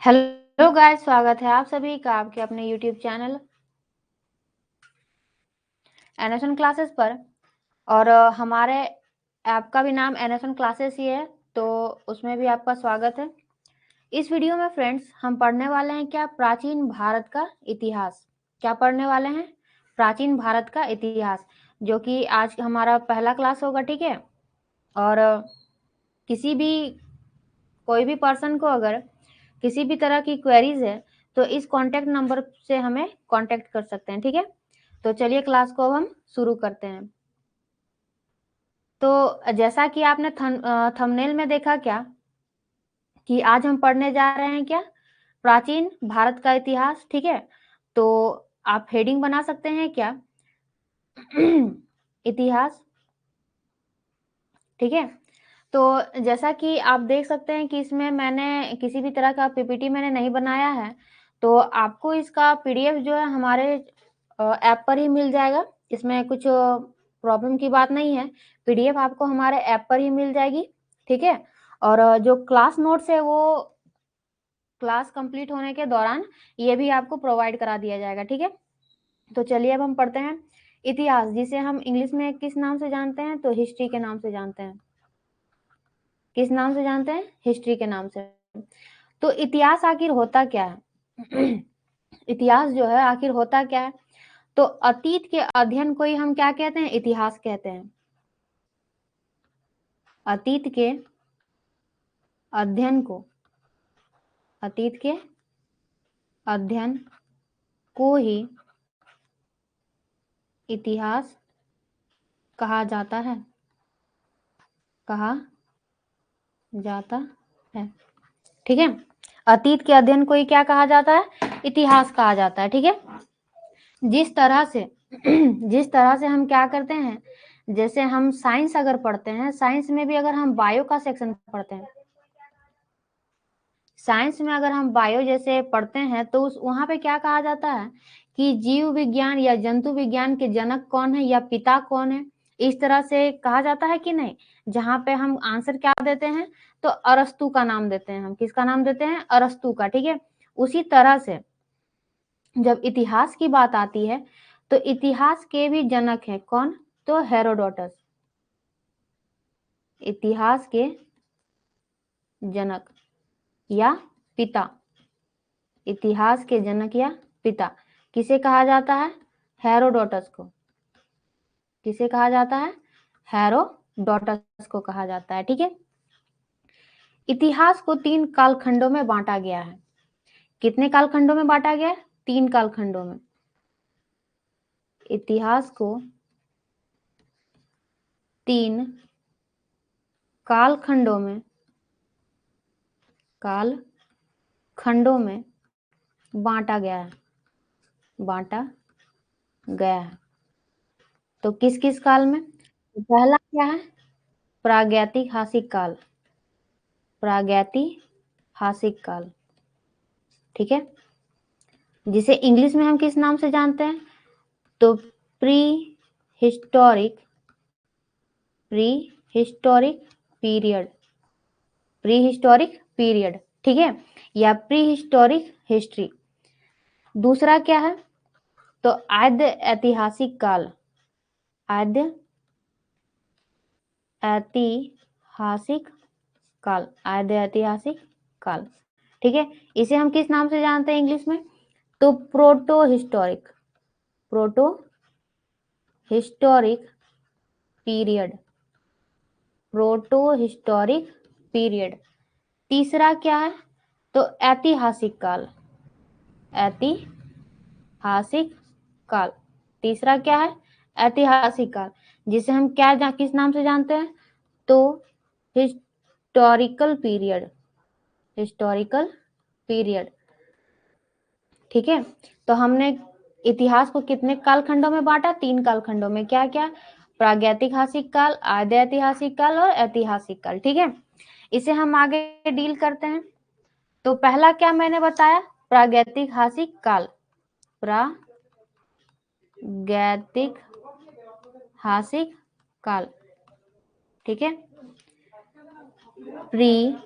Hello guys, स्वागत है आप सभी का आपके अपने यूट्यूब चैनल एनएसएन क्लासेस पर। और हमारे ऐप का भी नाम एनएसएन क्लासेस ही है, तो उसमें भी आपका स्वागत है। इस वीडियो में फ्रेंड्स हम पढ़ने वाले हैं क्या, प्राचीन भारत का इतिहास। क्या पढ़ने वाले हैं? प्राचीन भारत का इतिहास, जो कि आज हमारा पहला क्लास होगा, ठीक है। और किसी भी कोई भी पर्सन को अगर किसी भी तरह की क्वेरीज है तो इस कॉन्टैक्ट नंबर से हमें कॉन्टैक्ट कर सकते हैं, ठीक है। तो चलिए क्लास को अब हम शुरू करते हैं। तो जैसा कि आपने थंबनेल में देखा क्या कि आज हम पढ़ने जा रहे हैं क्या, प्राचीन भारत का इतिहास, ठीक है। तो आप हेडिंग बना सकते हैं क्या इतिहास, ठीक है। तो जैसा कि आप देख सकते हैं कि इसमें मैंने किसी भी तरह का पीपीटी मैंने नहीं बनाया है, तो आपको इसका पीडीएफ जो है हमारे ऐप पर ही मिल जाएगा। इसमें कुछ प्रॉब्लम की बात नहीं है, पीडीएफ आपको हमारे ऐप पर ही मिल जाएगी, ठीक है। और जो क्लास नोट्स है वो क्लास कंप्लीट होने के दौरान ये भी आपको प्रोवाइड करा दिया जाएगा, ठीक है। तो चलिए अब हम पढ़ते हैं इतिहास, जिसे हम इंग्लिश में किस नाम से जानते हैं, तो हिस्ट्री के नाम से जानते हैं। किस नाम से जानते हैं? हिस्ट्री के नाम से। तो इतिहास आखिर होता क्या है इतिहास जो है आखिर होता क्या है, तो अतीत के अध्ययन को ही हम क्या कहते हैं? इतिहास कहते हैं। अतीत के अध्ययन को, अतीत के अध्ययन को ही इतिहास कहा जाता है, कहा जाता है, ठीक है। अतीत के अध्ययन को ही क्या कहा जाता है? इतिहास कहा जाता है, ठीक है। जिस तरह से जिस तरह से हम क्या करते हैं, जैसे हम साइंस अगर पढ़ते हैं, साइंस में भी अगर हम बायो का सेक्शन पढ़ते हैं, साइंस में अगर हम बायो जैसे पढ़ते हैं तो उस वहां पे क्या कहा जाता है कि जीव विज्ञान या जंतु विज्ञान के जनक कौन है या पिता कौन है, इस तरह से कहा जाता है कि नहीं। जहां पे हम आंसर क्या देते हैं, तो अरस्तु का नाम देते हैं। हम किसका नाम देते हैं? अरस्तु का, ठीक है। उसी तरह से जब इतिहास की बात आती है तो इतिहास के भी जनक हैं कौन, तो हेरोडोटस। इतिहास के जनक या पिता, इतिहास के जनक या पिता किसे कहा जाता है? हेरोडोटस को। किसे कहा जाता है? हेरोडोटस को कहा जाता है, ठीक है। इतिहास को 3 कालखंडों में बांटा गया है। कितने कालखंडों में बांटा गया है? 3 कालखंडों में। इतिहास को 3 कालखंडों में, कालखंडों में बांटा गया है, बांटा गया है। तो किस किस काल में? तो पहला क्या है? प्रागैतिहासिक काल, प्रागैतिहासिक काल, ठीक है। जिसे इंग्लिश में हम किस नाम से जानते हैं, तो pre historic, pre historic period, pre historic period, ठीक है, या प्री हिस्टोरिक हिस्ट्री। दूसरा क्या है, तो आद्य ऐतिहासिक काल, आद्य ऐतिहासिक काल, आद्य ऐतिहासिक काल, ठीक है। इसे हम किस नाम से जानते हैं इंग्लिश में, तो proto historic, proto historic period, proto historic period. तीसरा क्या है, तो ऐतिहासिक काल, ऐतिहासिक काल। तीसरा क्या है? ऐतिहासिक काल, जिसे हम क्या किस नाम से जानते हैं, तो हिस्टोरिकल पीरियड, हिस्टोरिकल पीरियड, ठीक है। तो हमने इतिहास को कितने कालखंडों में बांटा? 3 कालखंडों में। क्या क्या? प्रागैतिहासिक काल, आद्य ऐतिहासिक काल और ऐतिहासिक काल, ठीक है। इसे हम आगे डील करते हैं। तो पहला क्या मैंने बताया? प्रागैतिहासिक काल, प्रागैतिहासिक काल, ठीक है। Pre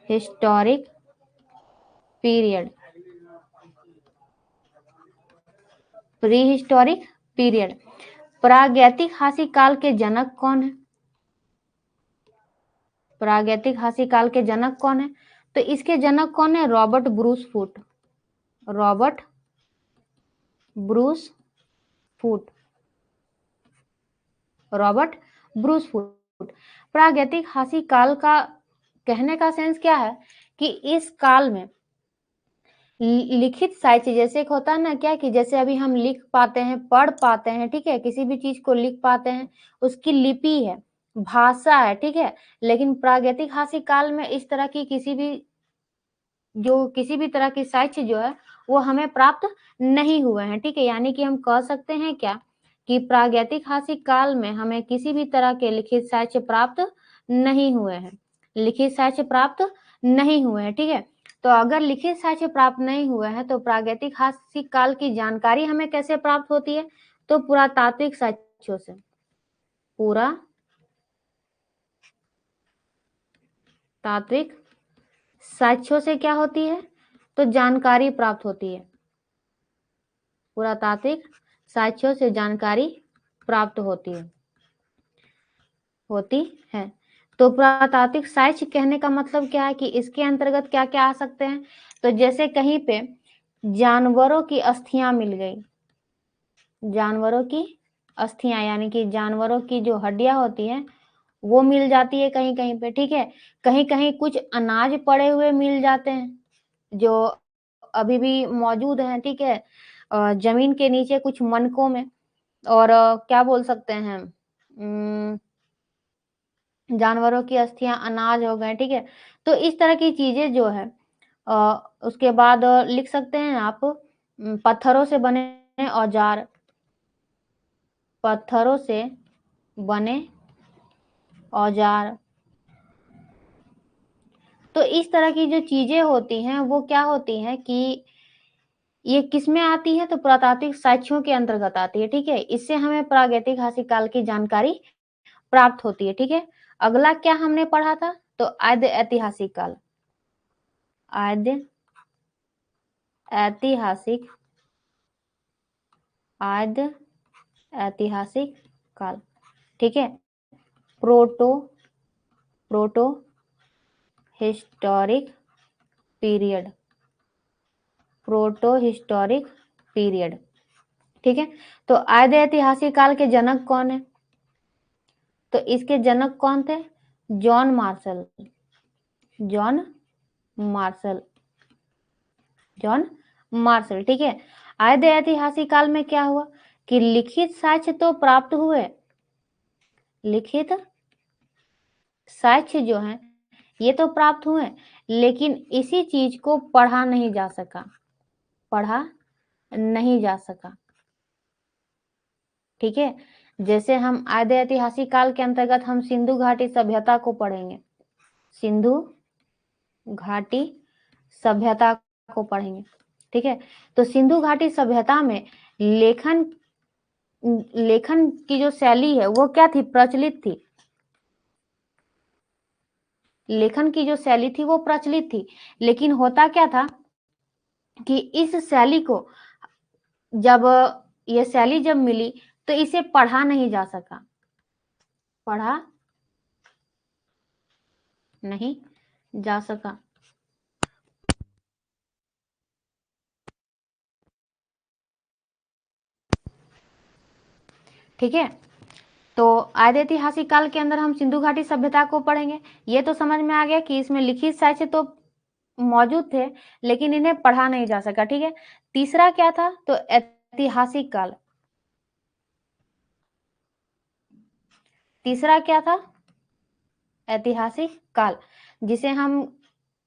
historic period, pre historic period. प्रागैतिहासिक काल के जनक कौन है? प्रागैतिहासिक काल के जनक कौन है? तो इसके जनक कौन है? Robert Bruce Foote, Robert Bruce Foote, Robert Bruce Foote. प्रागैतिहासिक काल का कहने का सेंस क्या है कि इस काल में लिखित साहित्य, जैसे एक होता है ना क्या, कि जैसे अभी हम लिख पाते हैं, पढ़ पाते हैं, ठीक है, किसी भी चीज को लिख पाते हैं, उसकी लिपि है, भाषा है, ठीक है। लेकिन प्रागैतिहासिक काल में इस तरह की किसी भी तरह की साहित्य जो है वो हमें प्राप्त नहीं हुए हैं, ठीक है। यानी कि हम कह सकते हैं क्या कि प्रागैतिहासिक काल में हमें किसी भी तरह के लिखित साहित्य प्राप्त नहीं हुए हैं, लिखित साहित्य प्राप्त नहीं हुए हैं, ठीक है। तो अगर लिखित साहित्य प्राप्त नहीं हुए हैं तो प्रागैतिहासिक काल की जानकारी हमें कैसे प्राप्त होती है? तो पुरातात्विक साक्ष्यों से, पुरातात्विक साक्ष्यों से क्या होती है? तो जानकारी प्राप्त होती है, पुरातात्विक साक्ष्यों से जानकारी प्राप्त होती है। तो पुरातात्विक साक्ष्य कहने का मतलब क्या है कि इसके अंतर्गत क्या क्या आ सकते हैं? तो जैसे कहीं पे जानवरों की अस्थियां मिल गई, जानवरों की अस्थियां यानी कि जानवरों की जो हड्डियां होती हैं वो मिल जाती है कहीं कहीं पे, ठीक है। कहीं कहीं कुछ अनाज पड़े हुए मिल जाते हैं जो अभी भी मौजूद हैं, ठीक है, जमीन के नीचे कुछ मनकों में। और क्या बोल सकते हैं, जानवरों की अस्थियां, अनाज हो गए, ठीक है। तो इस तरह की चीजें जो है उसके बाद लिख सकते हैं आप पत्थरों से बने औजार, पत्थरों से बने औजार। तो इस तरह की जो चीजें होती हैं वो क्या होती हैं कि ये किसमें आती है? तो पुरातात्विक साक्ष्यों के अंतर्गत आती है, ठीक है। इससे हमें प्रागैतिहासिक काल की जानकारी प्राप्त होती है, ठीक है। अगला क्या हमने पढ़ा था? तो आद्य ऐतिहासिक काल, आद्य ऐतिहासिक, आद्य ऐतिहासिक काल, ठीक है। Proto historic period, proto historic period, ठीक है। तो आद्य ऐतिहासिक काल के जनक कौन है? तो इसके जनक कौन थे? John Marshall, John Marshall, John Marshall, ठीक है। आद्य ऐतिहासिक काल में क्या हुआ कि लिखित साक्ष्य तो प्राप्त हुए, लिखित साक्ष्य जो है ये तो प्राप्त हुए, लेकिन इसी चीज को पढ़ा नहीं जा सका, पढ़ा नहीं जा सका, ठीक है। जैसे हम आद्य ऐतिहासिक काल के अंतर्गत हम सिंधु घाटी सभ्यता को पढ़ेंगे, सिंधु घाटी सभ्यता को पढ़ेंगे, ठीक है। तो सिंधु घाटी सभ्यता में लेखन लेखन की जो शैली है वो क्या थी? प्रचलित थी, लेखन की जो शैली थी वो प्रचलित थी। लेकिन होता क्या था कि इस शैली को जब ये शैली जब मिली तो इसे पढ़ा नहीं जा सका, पढ़ा नहीं जा सका, ठीक है। तो आद्य ऐतिहासिक काल के अंदर हम सिंधु घाटी सभ्यता को पढ़ेंगे। ये तो समझ में आ गया कि इसमें लिखित साक्ष्य तो मौजूद थे लेकिन इन्हें पढ़ा नहीं जा सका, ठीक है। तीसरा क्या था? तो ऐतिहासिक काल, तीसरा क्या था? ऐतिहासिक काल, जिसे हम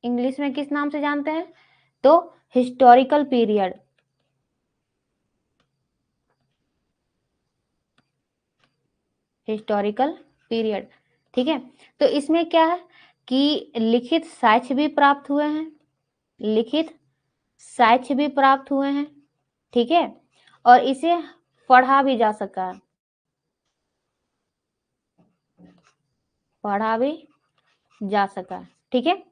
इंग्लिश में किस नाम से जानते हैं? तो हिस्टोरिकल पीरियड, हिस्टोरिकल पीरियड, ठीक है। तो इसमें क्या है कि लिखित साक्ष्य भी प्राप्त हुए हैं, लिखित साक्ष्य भी प्राप्त हुए हैं, ठीक है, और इसे पढ़ा भी जा सका है, पढ़ा भी जा सका है, ठीक है।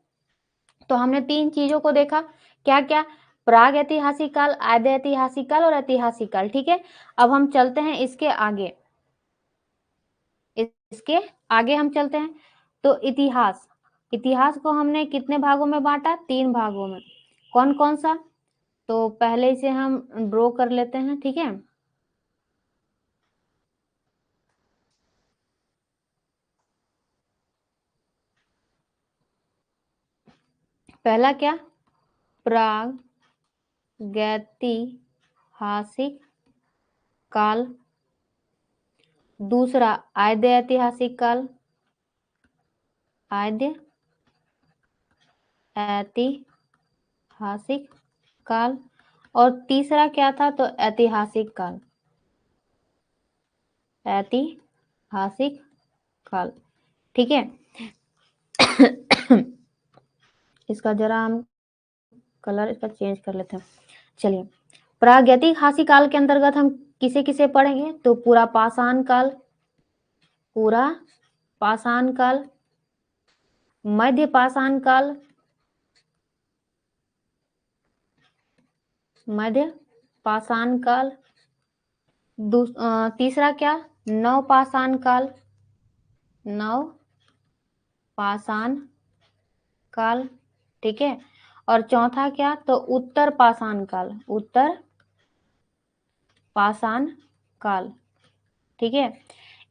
तो हमने तीन चीजों को देखा क्या क्या? प्राग ऐतिहासिक काल, आद्य ऐतिहासिक काल और ऐतिहासिक काल। ठीक है, अब हम चलते हैं इसके आगे, इसके आगे हम चलते हैं। तो इतिहास, इतिहास को हमने कितने भागों में बांटा? 3 भागों में। कौन कौन सा? तो पहले इसे हम ड्रॉ कर लेते हैं। ठीक है, पहला क्या? प्रागैतिहासिक काल। दूसरा आद्य ऐतिहासिक काल, आद्य ऐतिहासिक काल। और तीसरा क्या था? तो ऐतिहासिक काल, ऐतिहासिक काल। ठीक है, इसका जरा हम कलर इसका चेंज कर लेते हैं। चलिए, प्रागैतिहासिक काल के अंतर्गत हम किसे किसे पढ़ेंगे? तो पूरा पाषाण काल, पूरा पाषाण काल, मध्य पाषाण काल, मध्य पाषाण काल। तीसरा क्या? नव पाषाण काल, नव पाषाण काल। ठीक है, और चौथा क्या? तो उत्तर पाषाण काल, उत्तर पाषाण काल। ठीक है,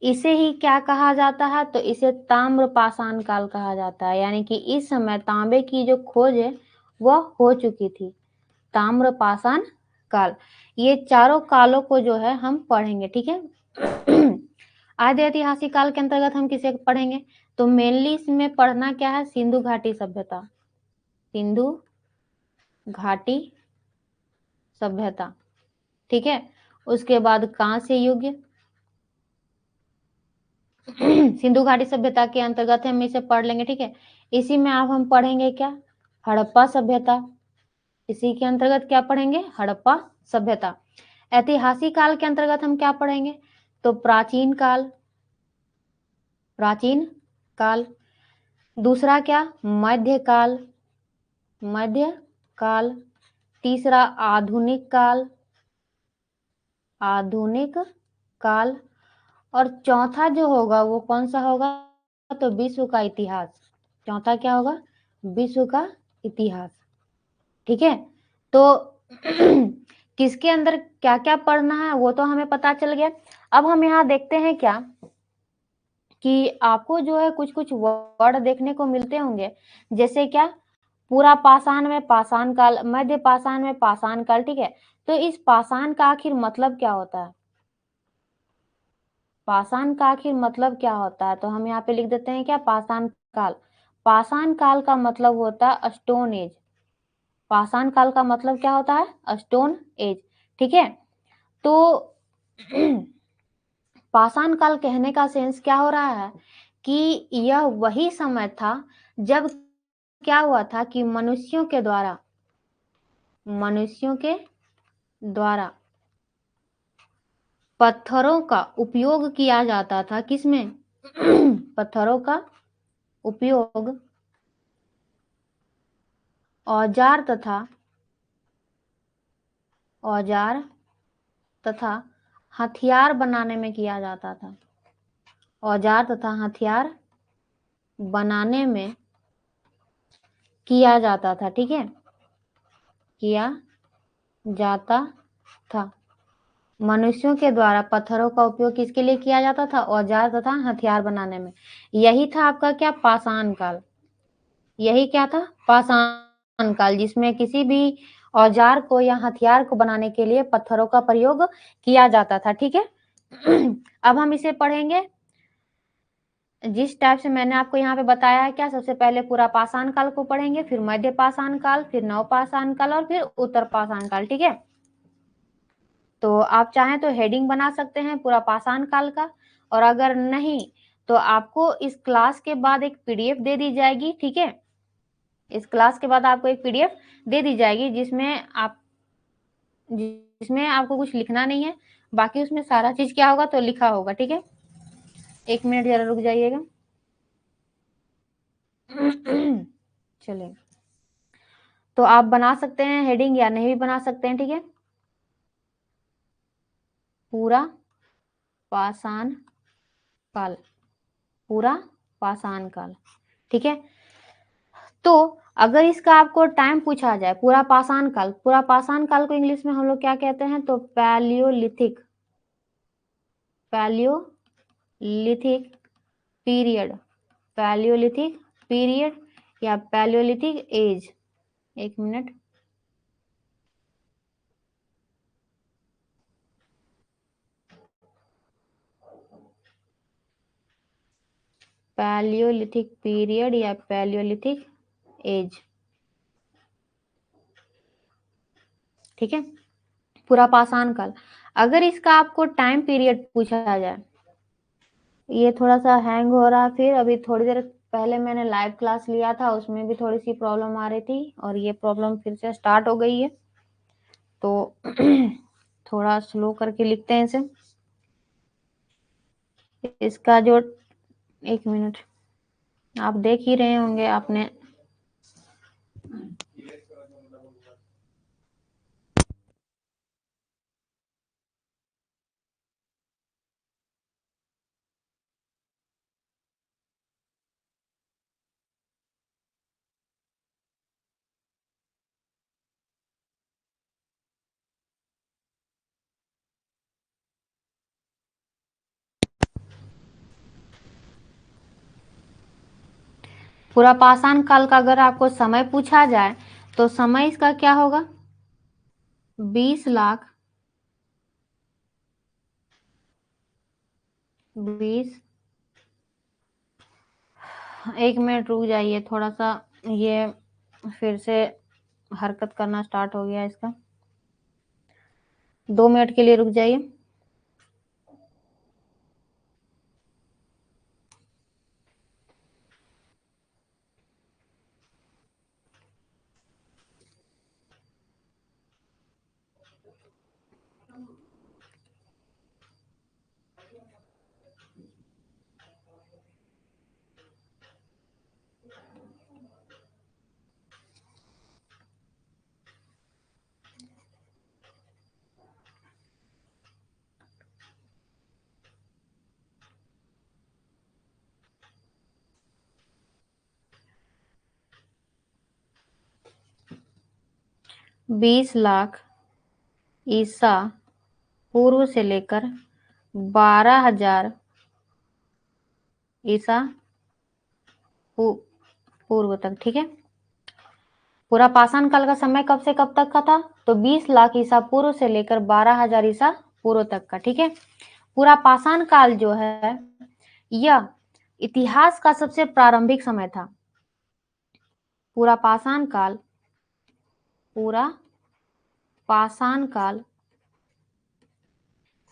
इसे ही क्या कहा जाता है? तो इसे ताम्र पाषाण काल कहा जाता है, यानी कि इस समय तांबे की जो खोज है वह हो चुकी थी, ताम्र पाषाण काल। ये चारों कालों को जो है हम पढ़ेंगे। ठीक है, आद्य ऐतिहासिक काल के अंतर्गत हम किसे पढ़ेंगे? तो मेनली इसमें पढ़ना क्या है? सिंधु घाटी सभ्यता, सिंधु घाटी सभ्यता। ठीक है, उसके बाद कांस्य युग, सिंधु घाटी सभ्यता के अंतर्गत हम इसे पढ़ लेंगे। ठीक है, इसी में अब हम पढ़ेंगे क्या? हड़प्पा सभ्यता। इसी के अंतर्गत क्या पढ़ेंगे? हड़प्पा सभ्यता। ऐतिहासिक काल के अंतर्गत हम क्या पढ़ेंगे? तो प्राचीन काल, प्राचीन काल। दूसरा क्या? मध्य काल, मध्य काल। तीसरा आधुनिक काल, आधुनिक काल। और चौथा जो होगा वो कौन सा होगा? तो विश्व का इतिहास। चौथा क्या होगा? विश्व का इतिहास। ठीक है, तो किसके अंदर क्या क्या पढ़ना है वो तो हमें पता चल गया। अब हम यहाँ देखते हैं क्या कि आपको जो है कुछ कुछ वर्ड देखने को मिलते होंगे, जैसे क्या? पूरा पाषाण में पाषाण काल, मध्य पाषाण में पाषाण काल। ठीक है, तो इस पाषाण का आखिर मतलब क्या होता है? पाषाण का आखिर मतलब क्या होता है? तो हम यहाँ पे लिख देते हैं क्या? पाषाण काल। पाषाण काल का मतलब होता है स्टोन एज। पाषाण काल का मतलब क्या होता है? Stone age. ठीक है, तो पाषाण काल कहने का सेंस क्या हो रहा है कि यह वही समय था जब क्या हुआ था कि मनुष्यों के द्वारा पत्थरों का उपयोग किया जाता था। किसमें? पत्थरों का उपयोग औजार तथा हथियार बनाने में किया जाता था। औजार तथा हथियार बनाने में किया जाता था। ठीक है, किया जाता था। मनुष्यों के द्वारा पत्थरों का उपयोग किसके लिए किया जाता था? औजार तथा हथियार बनाने में। यही था आपका क्या? पाषाण काल। यही क्या था? पाषाण काल, जिसमें किसी भी औजार को या हथियार को बनाने के लिए पत्थरों का प्रयोग किया जाता था। ठीक है, अब हम इसे पढ़ेंगे जिस टाइप से मैंने आपको यहाँ पे बताया है। क्या? सबसे पहले पूरा पाषाण काल को पढ़ेंगे, फिर मध्य पाषाण काल, फिर नव पाषाण काल और फिर उत्तर पाषाण काल। ठीक है, तो आप चाहें तो हेडिंग बना सकते हैं पूरा पाषाण काल का, और अगर नहीं तो आपको इस क्लास के बाद एक पीडीएफ दे दी जाएगी। ठीक है, इस क्लास के बाद आपको एक पीडीएफ दे दी जाएगी जिसमें आपको कुछ लिखना नहीं है, बाकी उसमें सारा चीज क्या होगा? तो लिखा होगा। ठीक है, 1 मिनट जरा रुक जाइएगा। चलिए, तो आप बना सकते हैं हेडिंग या नहीं भी बना सकते हैं, ठीक है। पूरा पाषाण काल, पूरा पाषाण काल, ठीक है। तो अगर इसका आपको टाइम पूछा जाए, पूरा पाषाण काल, पूरा पाषाण काल को इंग्लिश में हम लोग क्या कहते हैं, तो Palaeolithic, Palaeolithic period, Palaeolithic period या पैलियोलिथिक एज। एक मिनट, पैलियोलिथिक पीरियड या पैलियोलिथिक एज, ठीक है। पूरा पाषाण काल। अगर इसका आपको टाइम पीरियड पूछा जाए, ये थोड़ा सा हैंग हो रहा है, फिर अभी थोड़ी देर पहले मैंने लाइव क्लास लिया था, उसमें भी थोड़ी सी प्रॉब्लम आ रही थी और ये प्रॉब्लम फिर से स्टार्ट हो गई है, तो थोड़ा स्लो करके लिखते हैं इसे। इसका जो, एक मिनट, आप देख ही रहे होंगे आपने, पूरा पाषाण काल का अगर आपको समय पूछा जाए तो समय इसका क्या होगा, 20 लाख 20, एक मिनट रुक जाइए, थोड़ा सा ये फिर से हरकत करना स्टार्ट हो गया इसका, 2 मिनट के लिए रुक जाइए। बीस लाख ईसा पूर्व से लेकर 12,000 ईसा पूर्व तक, ठीक है। पूरा पाषाण काल का समय कब से कब तक का था, तो 20 लाख ईसा पूर्व से लेकर 12,000 ईसा पूर्व तक का, ठीक है। पूरा पाषाण काल जो है यह इतिहास का सबसे प्रारंभिक समय था। पूरा पाषाण काल, पूरा पाषाण काल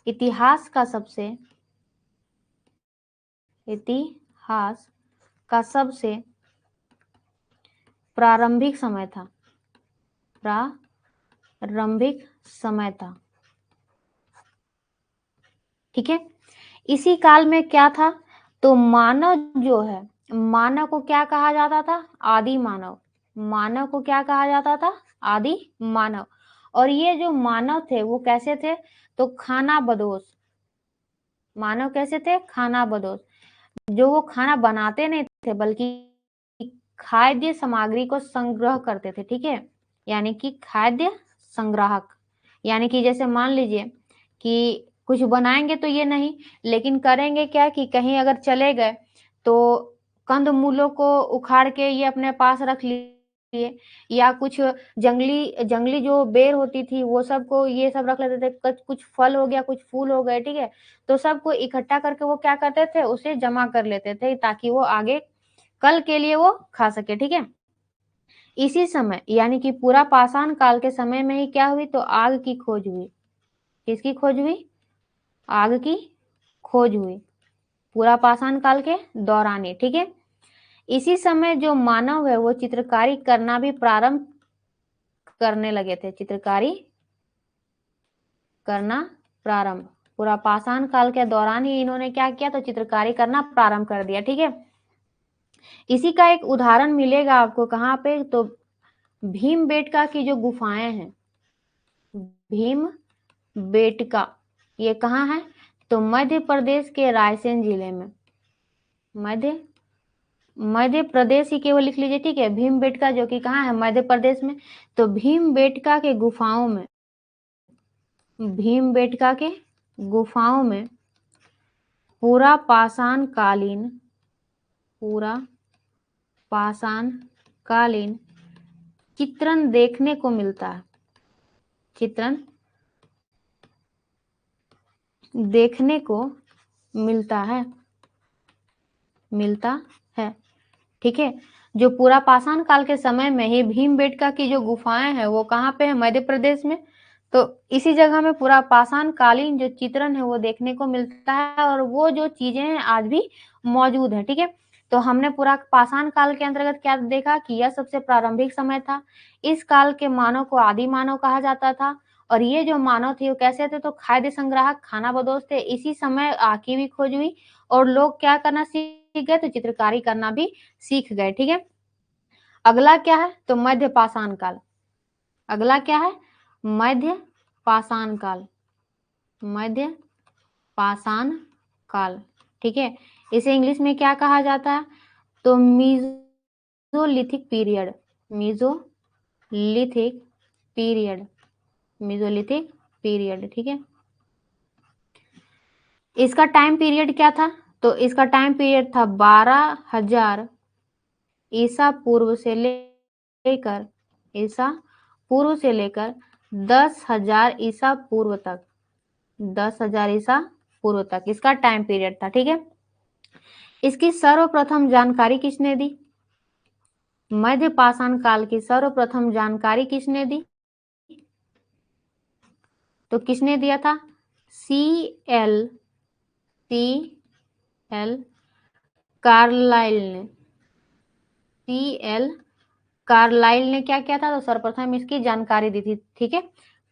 इतिहास का सबसे, इतिहास का सबसे प्रारंभिक समय था, प्रारंभिक समय था, ठीक है। इसी काल में क्या था, तो मानव जो है, मानव को क्या कहा जाता था, आदि मानव, मानव को क्या कहा जाता था, आदि मानव। और ये जो मानव थे वो कैसे थे, तो खाना बदोश, मानव कैसे थे, खाना बदोश, जो वो खाना बनाते नहीं थे बल्कि खाद्य सामग्री को संग्रह करते थे, ठीक है, यानी कि खाद्य संग्राहक। यानी कि जैसे मान लीजिए कि कुछ बनाएंगे तो ये नहीं, लेकिन करेंगे क्या कि कहीं अगर चले गए तो कंद मूलों को उखाड़ के ये अपने पास रख लिए, या कुछ जंगली जंगली जो बेर होती थी वो सबको ये सब रख लेते थे, कुछ फल हो गया, कुछ फूल हो गए, ठीक है। तो सबको इकट्ठा करके वो क्या करते थे, उसे जमा कर लेते थे ताकि वो आगे कल के लिए वो खा सके, ठीक है। इसी समय यानी कि पूरा पाषाण काल के समय में ही क्या हुई, तो आग की खोज हुई। किसकी खोज हुई, आग की खोज हुई, पूरा पाषाण काल के दौरान ही, ठीक है। इसी समय जो मानव है वो चित्रकारी करना भी प्रारंभ करने लगे थे, चित्रकारी करना प्रारंभ, पूरा पाषाण काल के दौरान ही इन्होंने क्या किया, तो चित्रकारी करना प्रारंभ कर दिया, ठीक है। इसी का एक उदाहरण मिलेगा आपको कहाँ पे, तो भीमबेटका की जो गुफाएं हैं, भीमबेटका, ये कहाँ है? तो मध्य प्रदेश के रायसेन जिले में। मध्य प्रदेश ही केवल लिख लीजिए, ठीक है। भीमबेटका जो कि कहाँ है? मध्य प्रदेश में। तो भीमबेटका के गुफाओं में, भीमबेटका के गुफाओं में पूरा पाषाण कालीन चित्रण देखने को मिलता है। चित्रण देखने को मिलता है, ठीक है। जो पूरा पाषाण काल के समय में ही भीमबेटका की जो गुफाएं हैं वो कहाँ पे है? मध्य प्रदेश में। तो इसी जगह में पूरा पाषाण कालीन जो चित्रण है वो देखने को मिलता है, और वो जो चीजें हैं आज भी मौजूद है, ठीक है। तो हमने पूरा पाषाण काल के अंतर्गत क्या देखा कि यह सबसे प्रारंभिक समय था। इस काल के मानव को आदि मानव कहा जाता था, और ये जो मानव थे वो कैसे थे? तो खाद्य संग्राहक, खानाबदोश थे। इसी समय आग की भी खोज हुई और लोग क्या करना सीख गए? तो चित्रकारी करना भी सीख गए, ठीक है। अगला क्या है? तो मध्य पाषाण काल। अगला क्या है? मध्य पाषाण काल। मध्य पाषाण काल, ठीक है। इसे इंग्लिश में क्या कहा जाता है? तो मीजोलिथिक पीरियड। मीजोलिथिक पीरियड, ठीक है। इसका टाइम पीरियड क्या था? तो इसका टाइम पीरियड था 12,000 ईसा पूर्व से लेकर 10,000 ईसा पूर्व तक, 10,000 ईसा पूर्व तक इसका टाइम पीरियड था, ठीक है। इसकी सर्वप्रथम जानकारी किसने दी? मध्य पाषाण काल की सर्वप्रथम जानकारी किसने दी? तो किसने दिया था? C.L. कार्लाइल ने। C.L. कार्लाइल ने क्या किया था? तो सर्वप्रथम इसकी जानकारी दी थी, ठीक है।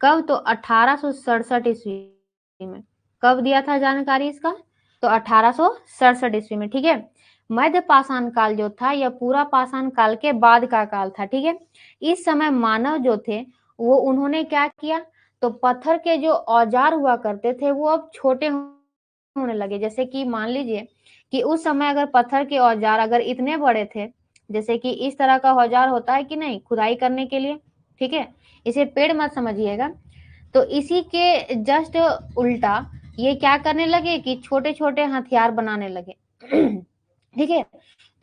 कब? तो 1867 ईस्वी में। कब दिया था जानकारी इसका? तो 1867 ईस्वी में, ठीक है। मध्य पाषाण काल जो था यह पूरा पाषाण काल के बाद का काल था, ठीक है। इस समय मानव जो थे वो उन्होंने क्या किया? तो पत्थर के जो औजार हुआ करते थे वो अब छोटे होने लगे। जैसे कि मान लीजिए कि उस समय अगर पत्थर के औजार अगर इतने बड़े थे, जैसे कि इस तरह का औजार होता है कि नहीं खुदाई करने के लिए, ठीक है। इसे पेड़ मत समझिएगा। तो इसी के जस्ट उल्टा ये क्या करने लगे कि छोटे छोटे हथियार बनाने लगे ठीक है।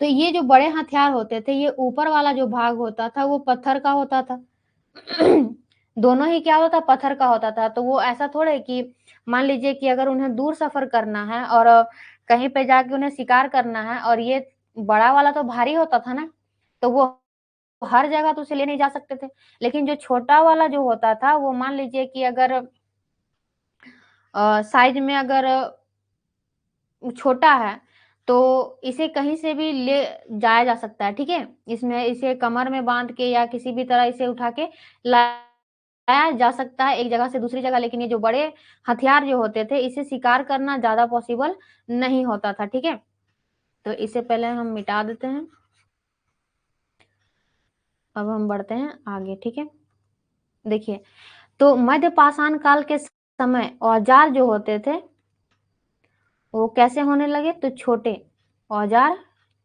तो ये जो बड़े हथियार होते थे ये ऊपर वाला जो भाग होता था वो पत्थर का होता था दोनों ही क्या होता? पत्थर का होता था। तो वो ऐसा थोड़े कि मान लीजिए कि अगर उन्हें दूर सफर करना है और कहीं पे जाके उन्हें शिकार करना है, और ये बड़ा वाला तो भारी होता था ना, तो वो हर जगह तो उसे ले नहीं जा सकते थे। लेकिन जो छोटा वाला जो होता था वो मान लीजिए कि अगर साइज में अगर छोटा है तो इसे कहीं से भी ले जाया जा सकता है, ठीक है। इसमें इसे कमर में बांध के या किसी भी तरह इसे उठा के लाया जा सकता है एक जगह से दूसरी जगह। लेकिन ये जो बड़े हथियार जो होते थे इसे शिकार करना ज्यादा पॉसिबल नहीं होता था, ठीक है। तो इसे पहले हम मिटा देते हैं। अब हम बढ़ते हैं आगे, ठीक है। देखिए, तो मध्य पाषाण काल के समय औजार जो होते थे वो कैसे होने लगे? तो छोटे औजार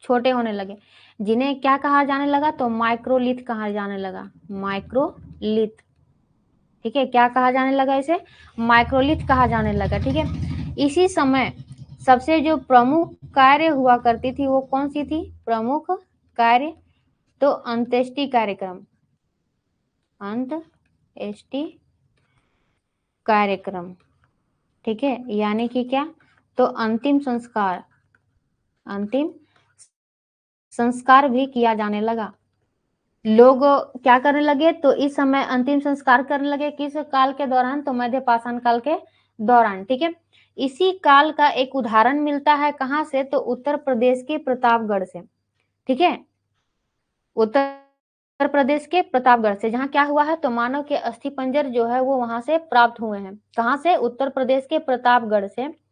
छोटे होने लगे, जिन्हें क्या कहा जाने लगा? तो माइक्रोलिथ कहा जाने लगा। माइक्रोलिथ, ठीक है। क्या कहा जाने लगा? इसे माइक्रोलिथ कहा जाने लगा, ठीक है। इसी समय सबसे जो प्रमुख कार्य हुआ करती थी वो कौन सी थी? प्रमुख कार्य तो अंत्येष्टि कार्यक्रम। अंत्येष्टि कार्यक्रम, ठीक है। यानी कि क्या? तो अंतिम संस्कार भी किया जाने लगा। लोग क्या करने लगे? तो इस समय अंतिम संस्कार करने लगे। किस काल के दौरान? तो मध्य पाषाण काल के दौरान, ठीक है। इसी काल का एक उदाहरण मिलता है कहां से? तो उत्तर प्रदेश के प्रतापगढ़ से, ठीक है। उत्तर प्रदेश के प्रतापगढ़ से, जहां क्या हुआ है? तो मानव के अस्थि पंजर जो है वो वहां से प्राप्त हुए हैं। कहां से? उत्तर प्रदेश के प्रतापगढ़ से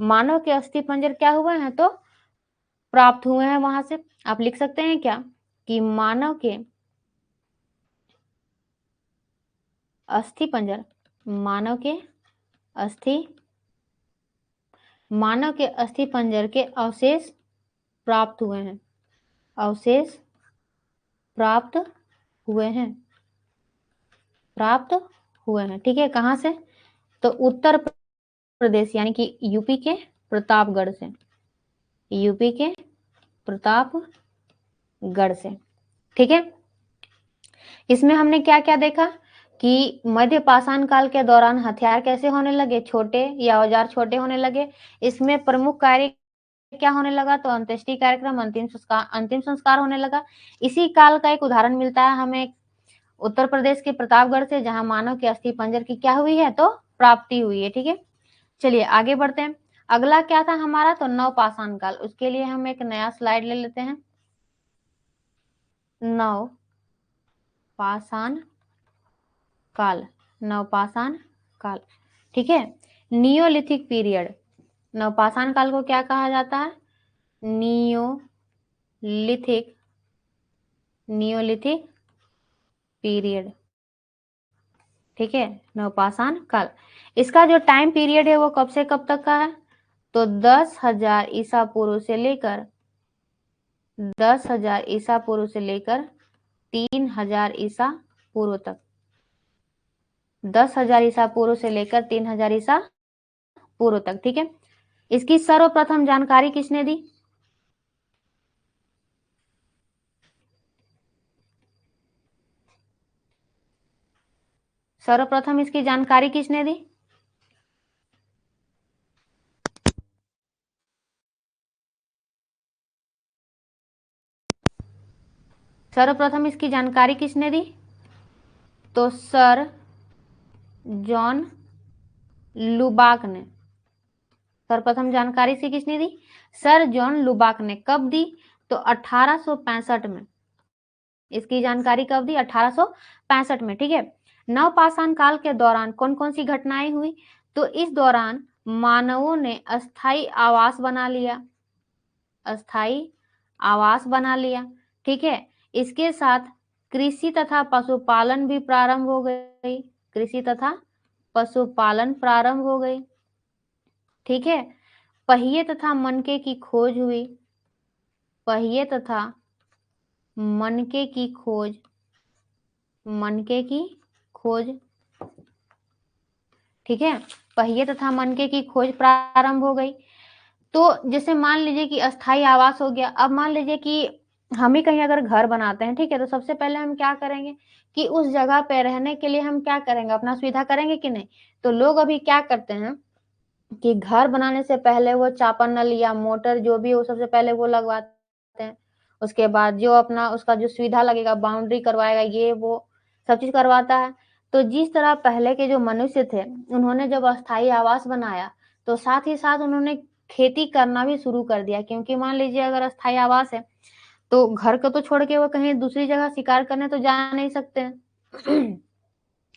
मानव के अस्थि पंजर क्या हुए हैं? तो प्राप्त हुए हैं वहां से। आप लिख सकते हैं क्या कि मानव के अस्थि पंजर, मानव के अस्थि पंजर के अवशेष प्राप्त हुए हैं, अवशेष प्राप्त हुए हैं, ठीक है। कहाँ से? तो उत्तर प्रदेश यानी कि यूपी के प्रतापगढ़ से, यूपी के प्रतापगढ़ से, ठीक है। इसमें हमने क्या क्या देखा कि मध्य पाषाण काल के दौरान हथियार कैसे होने लगे, छोटे या औजार छोटे होने लगे। इसमें प्रमुख कार्य क्या होने लगा, तो अंत्येष्टि कार्यक्रम, अंतिम संस्कार होने लगा। इसी काल का एक उदाहरण मिलता है हमें उत्तर प्रदेश के प्रतापगढ़ से, जहां मानव के अस्थि पंजर की क्या हुई है, तो प्राप्ति हुई है, ठीक है। चलिए आगे बढ़ते हैं। अगला क्या था हमारा, तो नवपाषाण काल। उसके लिए हम एक नया स्लाइड ले लेते हैं। नवपाषाण काल, नवपाषाण काल, ठीक है। नियोलिथिक पीरियड, नवपाषाण काल को क्या कहा जाता है, नियोलिथिक पीरियड, ठीक है, नवपाषाण काल। इसका जो टाइम पीरियड है वो कब से कब तक का है, तो 10,000 ईसा पूर्व से लेकर 10,000 ईसा पूर्व से लेकर 3,000 ईसा पूर्व तक, 10,000 ईसा पूर्व से लेकर 3,000 ईसा पूर्व तक, ठीक है। इसकी सर्वप्रथम जानकारी किसने दी, सर्वप्रथम इसकी जानकारी किसने दी, सर्वप्रथम इसकी जानकारी किसने दी, तो सर जॉन लुबाक ने, सर्वप्रथम जानकारी से किसने दी, सर जॉन लुबाक ने। कब दी, तो 1865 में। इसकी जानकारी कब दी, 1865 में, ठीक है। नवपाषाण काल के दौरान कौन कौन सी घटनाएं हुई, तो इस दौरान मानवों ने अस्थाई आवास बना लिया, अस्थाई आवास बना लिया, ठीक है। इसके साथ कृषि तथा पशुपालन भी प्रारंभ हो गई, कृषि तथा पशुपालन प्रारंभ हो गई, ठीक है। पहिए तथा मनके की खोज हुई, पहिए तथा मनके की खोज, मनके की खोज, ठीक है। पहिए तथा मनके की खोज प्रारंभ हो गई। तो जैसे मान लीजिए कि अस्थाई आवास हो गया। अब मान लीजिए कि हम ही कहीं अगर घर बनाते हैं, ठीक है, तो सबसे पहले हम क्या करेंगे कि उस जगह पे रहने के लिए हम क्या करेंगे, अपना सुविधा करेंगे कि नहीं। तो लोग अभी क्या करते हैं कि घर बनाने से पहले वो चापानल या मोटर जो भी हो सबसे पहले वो लगवाते हैं। उसके बाद जो अपना उसका जो सुविधा लगेगा, बाउंड्री करवाएगा, ये वो सब चीज करवाता है। तो जिस तरह पहले के जो मनुष्य थे, उन्होंने जब अस्थाई आवास बनाया तो साथ ही साथ उन्होंने खेती करना भी शुरू कर दिया, क्योंकि मान लीजिए अगर अस्थाई आवास है तो घर को तो छोड़ के वो कहीं दूसरी जगह शिकार करने तो जा नहीं सकते हैं।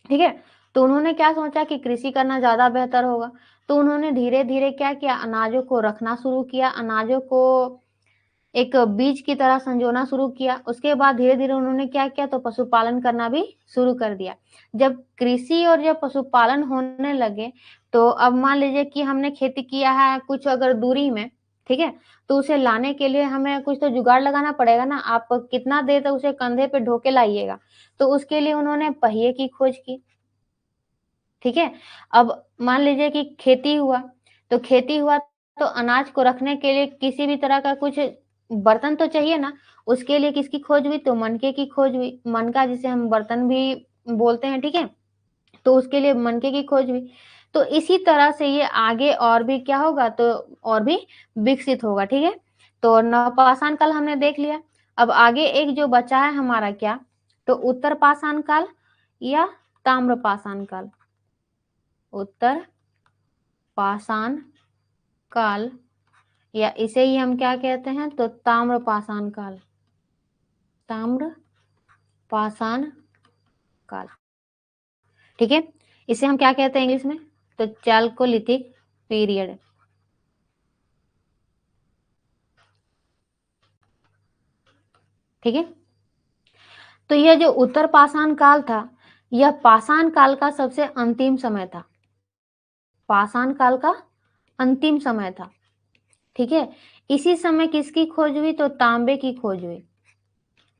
ठीक है। तो उन्होंने क्या सोचा कि कृषि करना ज्यादा बेहतर होगा। तो उन्होंने धीरे धीरे क्या किया, अनाजों को रखना शुरू किया, अनाजों को एक बीज की तरह संजोना शुरू किया। उसके बाद धीरे धीरे उन्होंने क्या किया, तो पशुपालन करना भी शुरू कर दिया। जब कृषि और जब पशुपालन होने लगे तो अब मान लीजिए कि हमने खेती किया है कुछ अगर दूरी में, ठीक है, तो उसे लाने के लिए हमें कुछ तो जुगाड़ लगाना पड़ेगा ना। आप कितना देर तक उसे कंधे पे ढोके लाइएगा, तो उसके लिए उन्होंने पहिए की खोज की, ठीक है। अब मान लीजिए कि खेती हुआ, तो खेती हुआ तो अनाज को रखने के लिए किसी भी तरह का कुछ बर्तन तो चाहिए ना। उसके लिए किसकी खोज हुई, तो मनके की खोज हुई, मनका जिसे हम बर्तन भी बोलते हैं, ठीक है। तो उसके लिए मनके की खोज हुई। तो इसी तरह से ये आगे और भी क्या होगा, तो और भी विकसित होगा, ठीक है। तो नवपाषाण काल हमने देख लिया। अब आगे एक जो बचा है हमारा क्या, तो उत्तर पाषाण काल या ताम्रपाषाण काल, उत्तर पाषाण काल या इसे ही हम क्या कहते हैं, तो ताम्रपाषाण काल, ताम्रपाषाण काल, ठीक है। इसे हम क्या कहते हैं इंग्लिश में, तो चैल्कोलिथिक पीरियड, ठीक है। तो यह जो उत्तर पाषाण काल था यह पाषाण काल का सबसे अंतिम समय था। पाषाण काल का अंतिम समय था। ठीक है, इसी समय किसकी खोज हुई? तो तांबे की खोज हुई।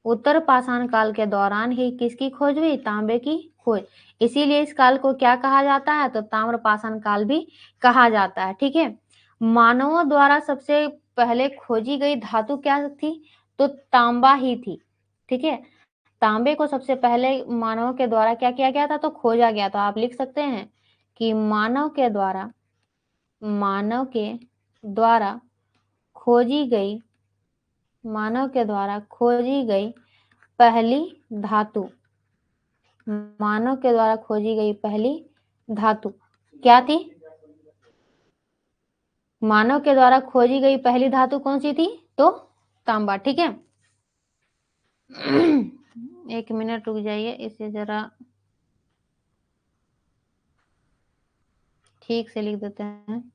उत्तर पाषाण काल के दौरान ही किसकी खोज हुई? तांबे की खोज। इसीलिए इस काल को क्या कहा जाता है? तो ताम्र पाषाण काल भी कहा जाता है। ठीक है, मानवों द्वारा सबसे पहले खोजी गई धातु क्या थी? तो तांबा ही थी। ठीक है, तांबे को सबसे पहले मानवों के द्वारा क्या किया गया था? तो खोजा गया था। आप लिख सकते हैं कि मानव के द्वारा खोजी गई, मानव के द्वारा खोजी गई पहली धातु, मानव के द्वारा खोजी गई पहली धातु क्या थी? मानव के द्वारा खोजी गई पहली धातु कौन सी थी? तो तांबा। ठीक है, एक मिनट रुक जाइए, इसे जरा ठीक से लिख देते हैं।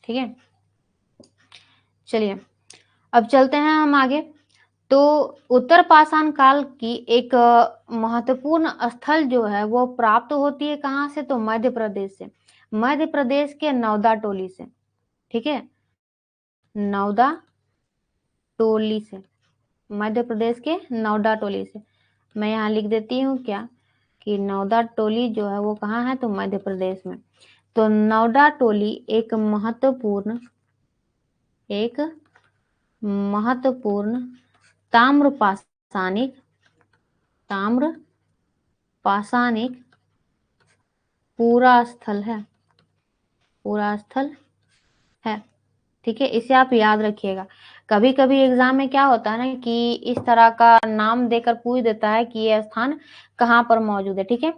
ठीक है, चलिए अब चलते हैं हम आगे। तो उत्तर पाषाण काल की एक महत्वपूर्ण स्थल जो है वो प्राप्त होती है कहाँ से? तो मध्य प्रदेश से। मध्य प्रदेश के नौदा टोली से। ठीक है, नौदा टोली से, मध्य प्रदेश के नौदा टोली से। मैं यहाँ लिख देती हूँ क्या कि नौदा टोली जो है वो कहाँ है? तो मध्य प्रदेश में। तो नौदा टोली एक महत्वपूर्ण ताम्र पाषाणिक पूरा स्थल है। ठीक है, इसे आप याद रखिएगा। कभी कभी एग्जाम में क्या होता है ना कि इस तरह का नाम देकर पूछ देता है कि यह स्थान कहाँ पर मौजूद है। ठीक है,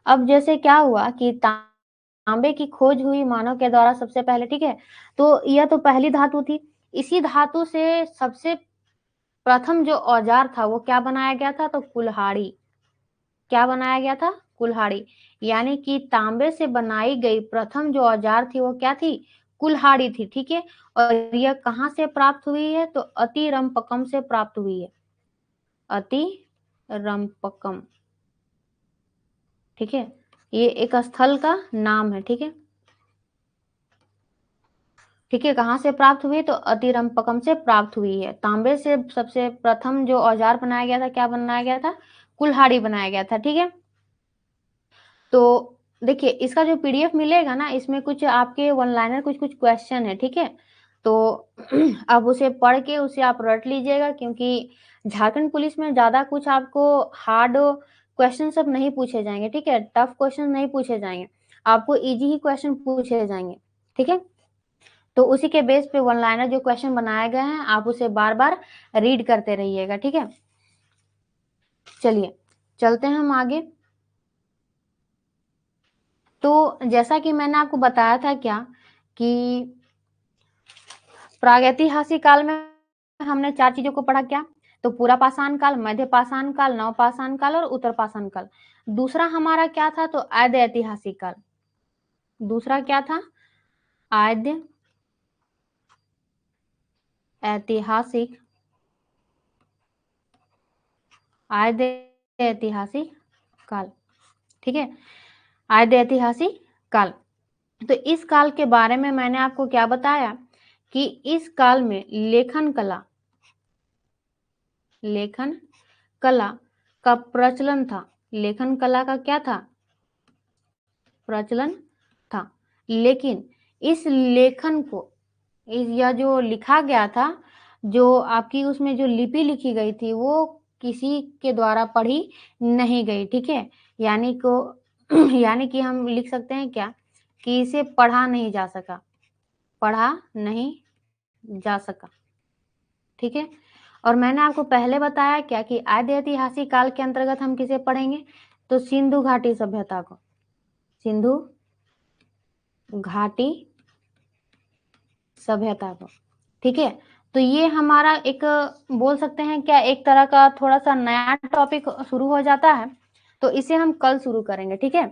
अब जैसे क्या हुआ कि तांबे की खोज हुई मानव के द्वारा सबसे पहले। ठीक है, तो यह तो पहली धातु थी। इसी धातु से सबसे प्रथम जो औजार था वो क्या बनाया गया था? तो कुल्हाड़ी। क्या बनाया गया था? कुल्हाड़ी। यानी कि तांबे से बनाई गई प्रथम जो औजार थी वो क्या थी? कुल्हाड़ी थी। ठीक है, और यह कहाँ से प्राप्त हुई है? तो अतिरम्पकम से प्राप्त हुई है। अतिरम्पकम। ठीक है, ये एक स्थल का नाम है। ठीक है, ठीक है, कहाँ से प्राप्त हुई? तो अतिरम्पकम से प्राप्त हुई है। तांबे से सबसे प्रथम जो औजार बनाया गया था, क्या बनाया गया था? कुल्हाड़ी बनाया गया था। ठीक है, तो देखिए इसका जो पीडीएफ मिलेगा ना, इसमें कुछ आपके वन लाइनर कुछ क्वेश्चन है। ठीक है, तो अब उसे पढ़ के उसे आप रट लीजिएगा, क्योंकि झारखंड पुलिस में ज्यादा कुछ आपको हार्ड क्वेश्चन सब नहीं पूछे जाएंगे। ठीक है, टफ क्वेश्चन नहीं पूछे जाएंगे, आपको इजी ही क्वेश्चन पूछे जाएंगे। ठीक है, तो उसी के बेस पे वन लाइनर जो क्वेश्चन बनाए गए हैं आप उसे बार बार रीड करते रहिएगा। ठीक है, चलिए चलते हैं हम आगे। तो जैसा कि मैंने आपको बताया था क्या कि प्रागैतिहासिक काल में हमने 4 चीजों को पढ़ा। क्या? तो पूरा पाषाण काल, मध्य पाषाण काल, नव पाषाण काल और उत्तर पाषाण काल। दूसरा हमारा क्या था? तो आद्य ऐतिहासिक काल। दूसरा क्या था? आद्य ऐतिहासिक, आद्य ऐतिहासिक काल। ठीक है, आद्य ऐतिहासिक काल। तो इस काल के बारे में मैंने आपको क्या बताया कि इस काल में लेखन कला का प्रचलन था। लेखन कला का क्या था? प्रचलन था। लेकिन इस लेखन को, यह जो लिखा गया था, जो आपकी उसमें जो लिपि लिखी गई थी वो किसी के द्वारा पढ़ी नहीं गई। ठीक है, यानी कि हम लिख सकते हैं क्या कि इसे पढ़ा नहीं जा सका। ठीक है, और मैंने आपको पहले बताया क्या कि आद्य ऐतिहासिक काल के अंतर्गत हम किसे पढ़ेंगे? तो सिंधु घाटी सभ्यता को। सिंधु घाटी सभ्यता को। ठीक है, तो ये हमारा एक बोल सकते हैं क्या एक तरह का थोड़ा सा नया टॉपिक शुरू हो जाता है, तो इसे हम कल शुरू करेंगे। ठीक है,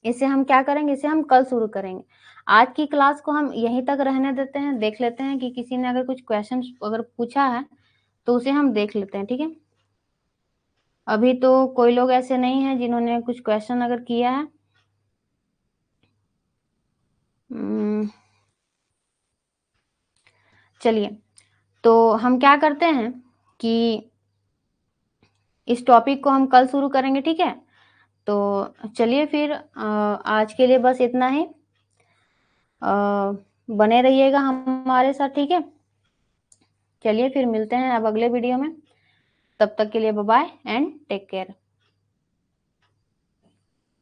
इसे हम क्या करेंगे, इसे हम कल शुरू करेंगे। आज की क्लास को हम यहीं तक रहने देते हैं, देख लेते हैं कि किसी ने अगर कुछ क्वेश्चन अगर पूछा है तो उसे हम देख लेते हैं। ठीक है, अभी तो कोई लोग ऐसे नहीं है जिन्होंने कुछ क्वेश्चन अगर किया है। चलिए, तो हम क्या करते हैं कि इस टॉपिक को हम कल शुरू करेंगे। ठीक है, तो चलिए फिर आज के लिए बस इतना ही। बने रहिएगा हमारे साथ। ठीक है, चलिए फिर मिलते हैं अब अगले वीडियो में। तब तक के लिए bye bye and take care.